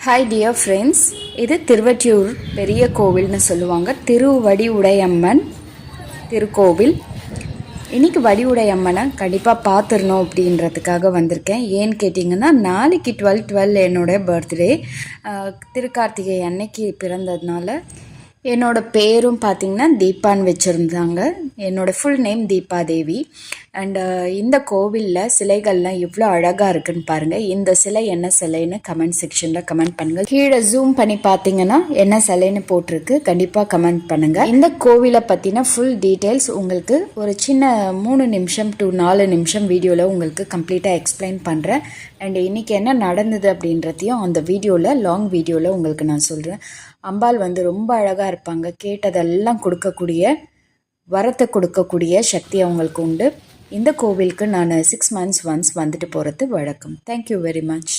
Hi dear friends, இது திருவற்றியூர் பெரிய கோவில்னு சொல்லுவாங்க. திருவடிவுடையம்மன் திருக்கோவில். இன்றைக்கி வடிவுடையம்மனை கண்டிப்பாக பார்த்துடணும் அப்படின்றதுக்காக வந்திருக்கேன். ஏன்னு கேட்டிங்கன்னா, நாளைக்கு 12/12 என்னோடய பர்த்டே. திருக்கார்த்திகை அன்னைக்கு பிறந்ததுனால என்னோடய பேரும் பார்த்திங்கன்னா தீபான்னு வச்சுருந்தாங்க. என்னோடய full name Deepa Devi. And இந்த கோவிலில் சிலைகள்லாம் எவ்வளோ அழகாக இருக்குன்னு பாருங்கள். இந்த சிலை என்ன சிலைன்னு கமெண்ட் செக்ஷனில் கமெண்ட் பண்ணுங்கள். கீழே ஜூம் பண்ணி பார்த்தீங்கன்னா என்ன சிலைன்னு போட்டிருக்கு, கண்டிப்பாக கமெண்ட் பண்ணுங்கள். இந்த கோவிலை பற்றின ஃபுல் டீட்டெயில்ஸ் உங்களுக்கு ஒரு சின்ன 3 நிமிஷம் to 4 நிமிஷம் வீடியோவில் உங்களுக்கு கம்ப்ளீட்டாக எக்ஸ்பிளைன் பண்ணுறேன். அண்ட் இன்றைக்கி என்ன நடந்தது அப்படின்றதையும் அந்த வீடியோவில், லாங் வீடியோவில் உங்களுக்கு நான் சொல்கிறேன். அம்பாள் ரொம்ப அழகாக இருப்பாங்க. கேட்டதெல்லாம் கொடுக்கக்கூடிய, வரத்தை கொடுக்கக்கூடிய சக்தி அவங்களுக்கு உண்டு. இந்த கோவிலுக்கு நான் 6 months ஒன்ஸ் வந்துட்டு போகிறது வழக்கம். Thank you very much.